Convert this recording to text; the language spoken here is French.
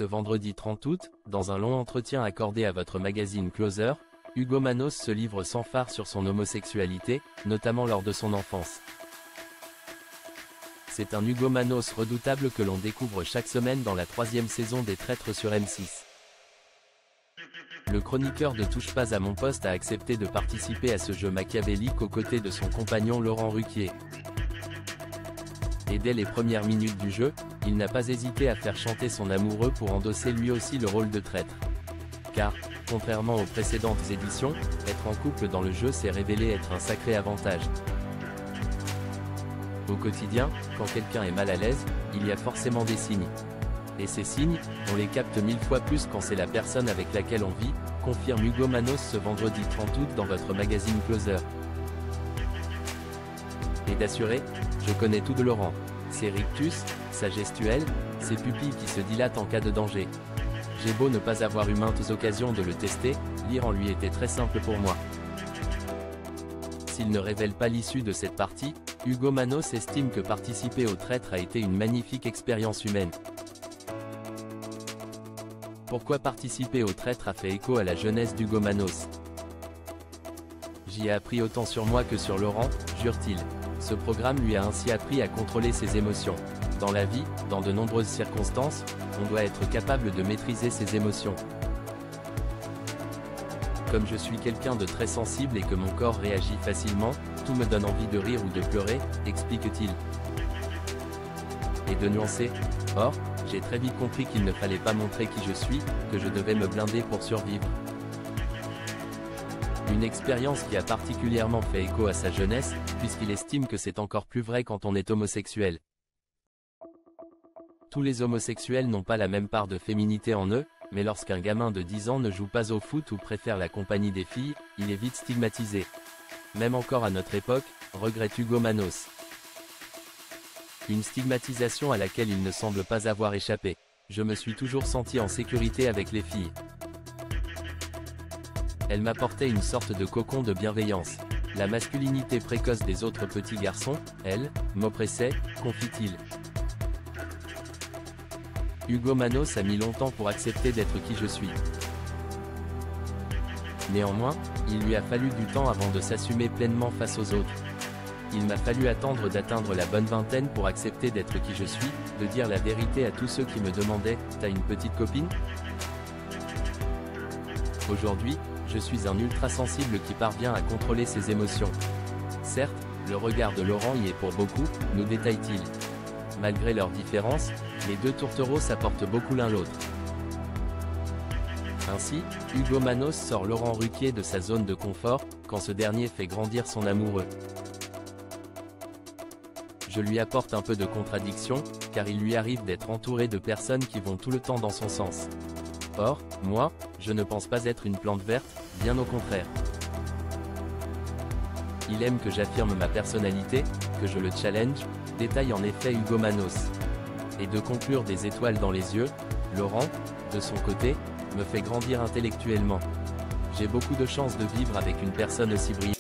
Ce vendredi 30 août, dans un long entretien accordé à votre magazine Closer, Hugo Manos se livre sans fard sur son homosexualité, notamment lors de son enfance. C'est un Hugo Manos redoutable que l'on découvre chaque semaine dans la 3e saison des Traîtres sur M6. Le chroniqueur de Touche pas à mon poste a accepté de participer à ce jeu machiavélique aux côtés de son compagnon Laurent Ruquier. Et dès les premières minutes du jeu, il n'a pas hésité à faire chanter son amoureux pour endosser lui aussi le rôle de traître. Car, contrairement aux précédentes éditions, être en couple dans le jeu s'est révélé être un sacré avantage. Au quotidien, quand quelqu'un est mal à l'aise, il y a forcément des signes. Et ces signes, on les capte 1000 fois plus quand c'est la personne avec laquelle on vit, confirme Hugo Manos ce vendredi 30 août dans votre magazine Closer. Et d'assurer, je connais tout de Laurent. Ses rictus, sa gestuelle, ses pupilles qui se dilatent en cas de danger. J'ai beau ne pas avoir eu maintes occasions de le tester, lire en lui était très simple pour moi. S'il ne révèle pas l'issue de cette partie, Hugo Manos estime que participer au traître a été une magnifique expérience humaine. Pourquoi participer au traître a fait écho à la jeunesse d'Hugo Manos. J'y ai appris autant sur moi que sur Laurent, jure-t-il. Ce programme lui a ainsi appris à contrôler ses émotions. Dans la vie, dans de nombreuses circonstances, on doit être capable de maîtriser ses émotions. Comme je suis quelqu'un de très sensible et que mon corps réagit facilement, tout me donne envie de rire ou de pleurer, explique-t-il. Et de nuancer. Or, j'ai très vite compris qu'il ne fallait pas montrer qui je suis, que je devais me blinder pour survivre. Une expérience qui a particulièrement fait écho à sa jeunesse, puisqu'il estime que c'est encore plus vrai quand on est homosexuel. Tous les homosexuels n'ont pas la même part de féminité en eux, mais lorsqu'un gamin de 10 ans ne joue pas au foot ou préfère la compagnie des filles, il est vite stigmatisé. Même encore à notre époque, regrette Hugo Manos. Une stigmatisation à laquelle il ne semble pas avoir échappé. Je me suis toujours senti en sécurité avec les filles. Elle m'apportait une sorte de cocon de bienveillance. La masculinité précoce des autres petits garçons, elle, m'oppressait, confie-t-il. Hugo Manos a mis longtemps pour accepter d'être qui je suis. Néanmoins, il lui a fallu du temps avant de s'assumer pleinement face aux autres. Il m'a fallu attendre d'atteindre la bonne vingtaine pour accepter d'être qui je suis, de dire la vérité à tous ceux qui me demandaient « T'as une petite copine ?» Aujourd'hui, je suis un ultra sensible qui parvient à contrôler ses émotions. Certes, le regard de Laurent y est pour beaucoup, nous détaille-t-il. Malgré leurs différences, les deux tourtereaux s'apportent beaucoup l'un l'autre. Ainsi, Hugo Manos sort Laurent Ruquier de sa zone de confort, quand ce dernier fait grandir son amoureux. Je lui apporte un peu de contradiction, car il lui arrive d'être entouré de personnes qui vont tout le temps dans son sens. Or, moi, je ne pense pas être une plante verte, bien au contraire. Il aime que j'affirme ma personnalité, que je le challenge, détaille en effet Hugo Manos. Et de conclure des étoiles dans les yeux, Laurent, de son côté, me fait grandir intellectuellement. J'ai beaucoup de chance de vivre avec une personne aussi brillante.